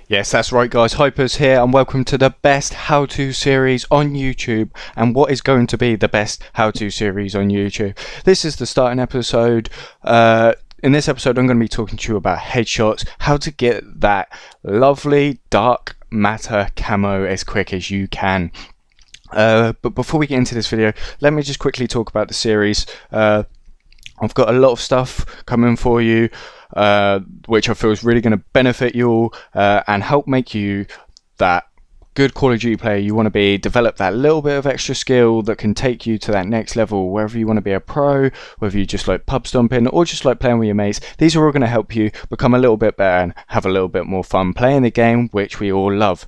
Yes, that's right guys, Hypers here and welcome to the best how-to series on YouTube and what is going to be the best how-to series on YouTube. This is the starting episode. In this episode I'm going to be talking to you about headshots, how to get that lovely dark matter camo as quick as you can. But before we get into this video, let me just quickly talk about the series. I've got a lot of stuff coming for you, which I feel is really going to benefit you all and help make you that good Call of Duty player you want to be. Develop that little bit of extra skill that can take you to that next level, whether you want to be a pro, whether you just like pub stomping or just like playing with your mates. These are all going to help you become a little bit better and have a little bit more fun playing the game, which we all love.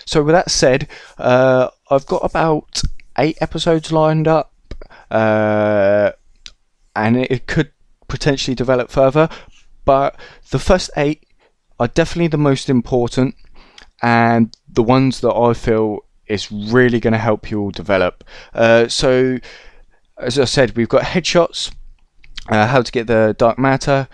So with that said, I've got about 8 episodes lined up. And it could potentially develop further, but the first 8 are definitely the most important and the ones that I feel is really going to help you all develop. So as I said, we've got headshots, how to get the dark matter,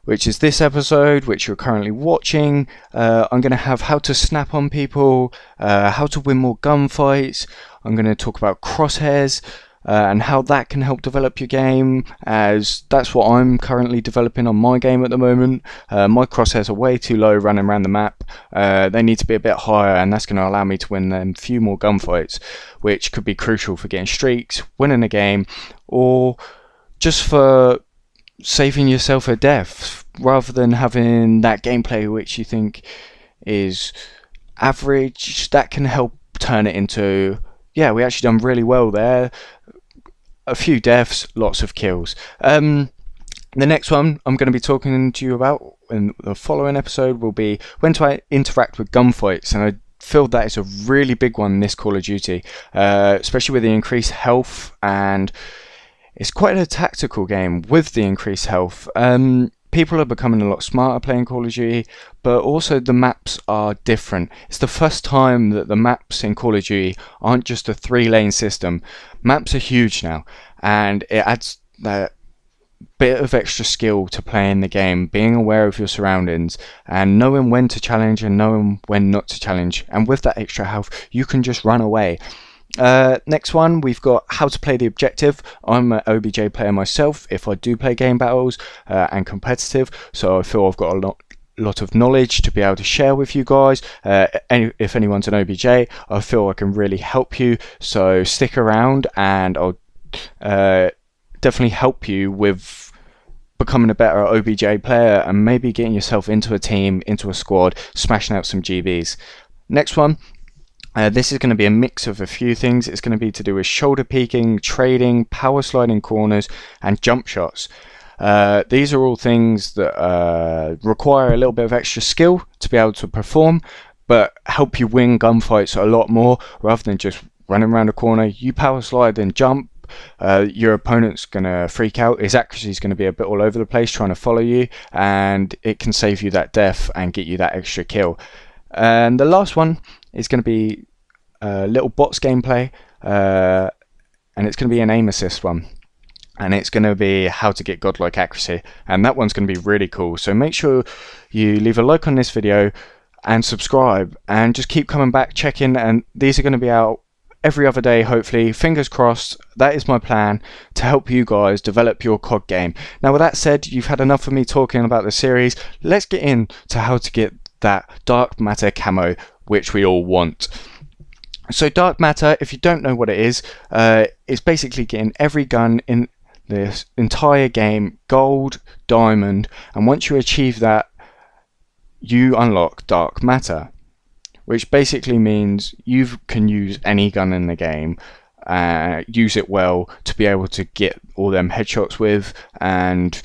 which is this episode which you're currently watching. I'm going to have how to snap on people, how to win more gunfights. I'm going to talk about crosshairs, and how that can help develop your game, as that's what I'm currently developing on my game at the moment. My crosshairs are way too low running around the map. They need to be a bit higher, and that's going to allow me to win them few more gunfights, which could be crucial for getting streaks, winning a game, or just for saving yourself a death, rather than having that gameplay which you think is average. That can help turn it into, yeah, we actually done really well there. A few deaths, lots of kills. The next one I'm going to be talking to you about in the following episode will be when to interact with gunfights, and I feel that is a really big one in this Call of Duty, especially with the increased health, and it's quite a tactical game with the increased health. People are becoming a lot smarter playing Call of Duty, but also the maps are different. It's the first time that the maps in Call of Duty aren't just a 3-lane system. Maps are huge now, and it adds that bit of extra skill to playing the game, being aware of your surroundings and knowing when to challenge and knowing when not to challenge. And with that extra health, you can just run away. Next one, we've got how to play the objective. I'm an OBJ player myself if I do play game battles and competitive, so I feel I've got a lot of knowledge to be able to share with you guys. If anyone's an OBJ, I feel I can really help you, so stick around and I'll definitely help you with becoming a better OBJ player and maybe getting yourself into a team, into a squad, smashing out some GBs. Next one, this is going to be a mix of a few things. It's going to be to do with shoulder peeking, trading, power sliding corners and jump shots. These are all things that require a little bit of extra skill to be able to perform, but help you win gunfights a lot more rather than just running around a corner. You power slide and jump, your opponent's going to freak out. His accuracy is going to be a bit all over the place trying to follow you, and it can save you that death and get you that extra kill. And the last one is going to be little bots gameplay, and it's going to be an aim assist one, and it's going to be how to get godlike accuracy, and that one's going to be really cool. So make sure you leave a like on this video and subscribe, and just keep coming back, checking, and these are going to be out every other day, hopefully. Fingers crossed. That is my plan to help you guys develop your COD game. Now with that said, you've had enough of me talking about the series. Let's get into how to get that dark matter camo which we all want. So dark matter, if you don't know what it is, it's basically getting every gun in this entire game gold, diamond, and once you achieve that, you unlock dark matter, which basically means you can use any gun in the game, use it well to be able to get all them headshots with and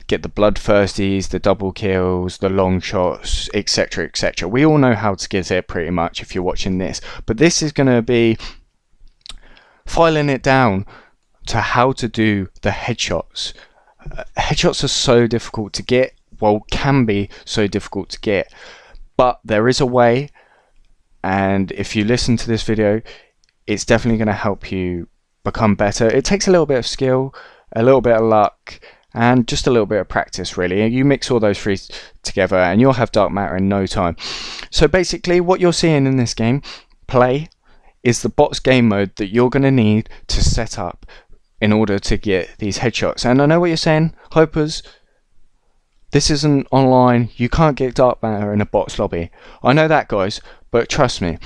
get the bloodthirsties, the double kills, the long shots, etc, etc. We all know how to get it pretty much if you're watching this, but this is going to be filing it down to how to do the headshots. Headshots are so difficult to get, well, can be so difficult to get, but there is a way, and if you listen to this video, it's definitely going to help you become better. It takes a little bit of skill, a little bit of luck, and just a little bit of practice really. You mix all those three together and you'll have dark matter in no time. So basically what you're seeing in this game play is the bots game mode that you're going to need to set up in order to get these headshots. And I know what you're saying, Hopers, this isn't online, you can't get dark matter in a bots lobby. I know that, guys, but trust me,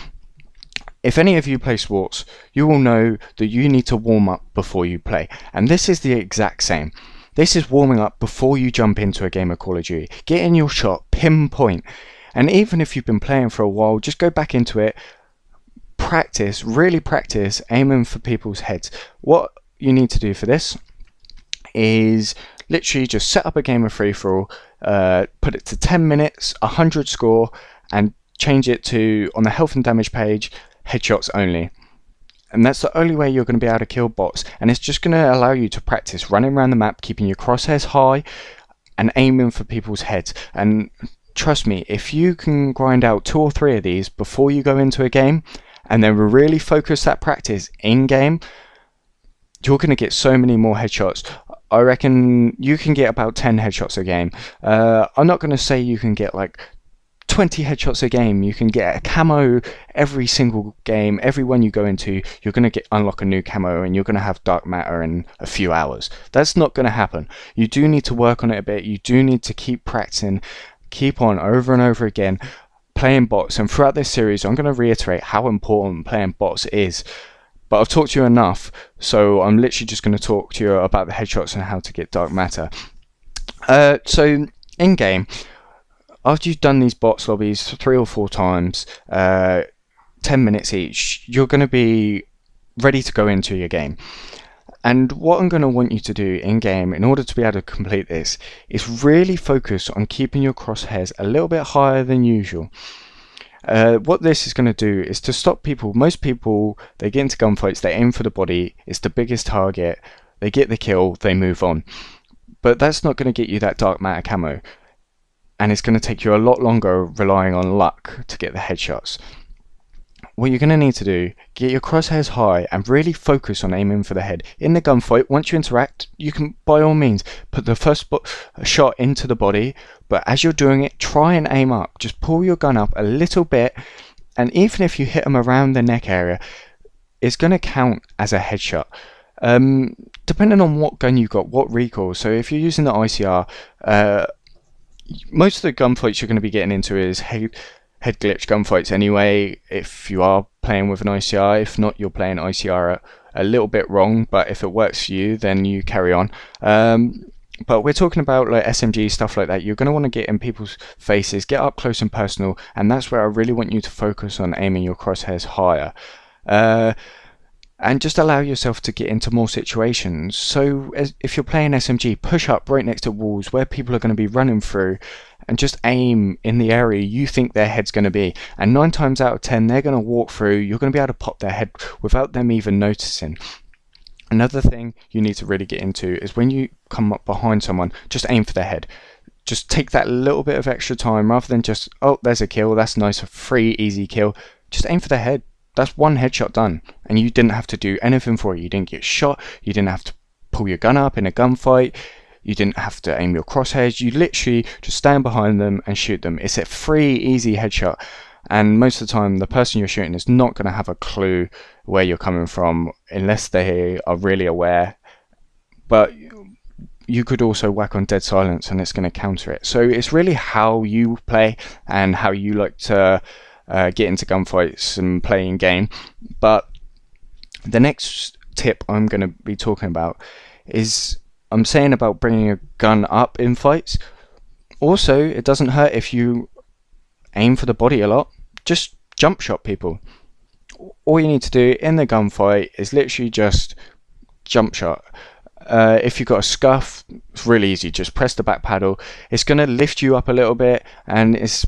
if any of you play sports, you will know that you need to warm up before you play. And this is the exact same. This is warming up before you jump into a game of Call of Duty. Get in your shot, pinpoint. And even if you've been playing for a while, just go back into it, practice, really practice aiming for people's heads. What you need to do for this is literally just set up a game of free-for-all, put it to 10 minutes, 100 score, and change it to, on the health and damage page, headshots only. And that's the only way you're going to be able to kill bots, and it's just going to allow you to practice running around the map, keeping your crosshairs high and aiming for people's heads. And trust me, if you can grind out 2 or 3 of these before you go into a game and then really focus that practice in game, you're going to get so many more headshots. I reckon you can get about 10 headshots a game. I'm not going to say you can get like 20 headshots a game. You can get a camo every single game. Every one you go into, you're going to unlock a new camo and you're going to have dark matter in a few hours. That's not going to happen. You do need to work on it a bit. You do need to keep practicing, keep on over and over again playing bots. And throughout this series, I'm going to reiterate how important playing bots is. But I've talked to you enough, so I'm literally just going to talk to you about the headshots and how to get dark matter. So in game, after you've done these bots lobbies 3 or 4 times, 10 minutes each, you're going to be ready to go into your game. And what I'm going to want you to do in game in order to be able to complete this is really focus on keeping your crosshairs a little bit higher than usual. What this is going to do is to stop people. Most people, they get into gunfights, they aim for the body, it's the biggest target, they get the kill, they move on. But that's not going to get you that dark matter camo, and it's going to take you a lot longer relying on luck to get the headshots. What you're going to need to do, get your crosshairs high and really focus on aiming for the head. In the gunfight, once you interact, you can by all means put the first shot into the body, but as you're doing it, try and aim up. Just pull your gun up a little bit, and even if you hit them around the neck area, it's going to count as a headshot. Depending on what gun you've got, what recoil. So if you're using the ICR, most of the gunfights you're going to be getting into is head glitch gunfights anyway, if you are playing with an ICR. If not, you're playing ICR a little bit wrong, but if it works for you, then you carry on. But we're talking about like SMG, stuff like that. You're going to want to get in people's faces, get up close and personal, and that's where I really want you to focus on aiming your crosshairs higher. And just allow yourself to get into more situations. So if you're playing SMG, push up right next to walls where people are going to be running through, and just aim in the area you think their head's going to be. And 9 times out of 10, they're going to walk through. You're going to be able to pop their head without them even noticing. Another thing you need to really get into is when you come up behind someone, just aim for their head. Just take that little bit of extra time rather than just, oh, there's a kill, that's nice, a free, easy kill. Just aim for their head. That's one headshot done, and you didn't have to do anything for it. You didn't get shot, you didn't have to pull your gun up in a gunfight, you didn't have to aim your crosshairs. You literally just stand behind them and shoot them. It's a free, easy headshot, and most of the time the person you're shooting is not going to have a clue where you're coming from unless they are really aware. But you could also whack on dead silence and it's going to counter it. So it's really how you play and how you like to get into gunfights and play in game. But the next tip I'm going to be talking about is, I'm saying about bringing a gun up in fights. Also, it doesn't hurt if you aim for the body a lot. Just jump shot people. All you need to do in the gunfight is literally just jump shot. If you've got a scuff, it's really easy. Just press the back paddle. It's going to lift you up a little bit, and it's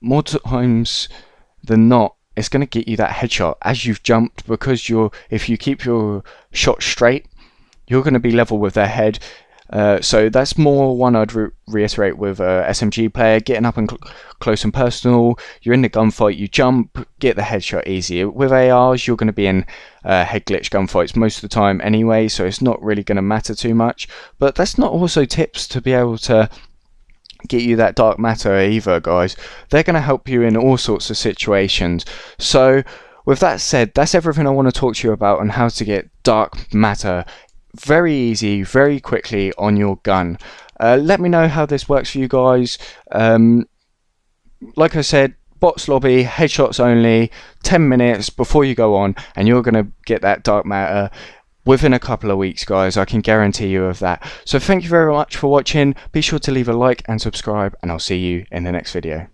more times than not, it's going to get you that headshot as you've jumped, because if you keep your shot straight, you're going to be level with their head. So that's more one I'd reiterate with a SMG player, getting up and close and personal. You're in the gunfight, you jump, get the headshot easy. With ARs, you're going to be in head glitch gunfights most of the time anyway, so it's not really going to matter too much. But that's not also tips to be able to get you that dark matter either, guys. They're going to help you in all sorts of situations. So with that said, that's everything I want to talk to you about on how to get dark matter very easy, very quickly on your gun. Let me know how this works for you guys. Like I said, bots lobby, headshots only, 10 minutes before you go on, and you're going to get that dark matter within a couple of weeks, guys. I can guarantee you of that. So thank you very much for watching. Be sure to leave a like and subscribe, and I'll see you in the next video.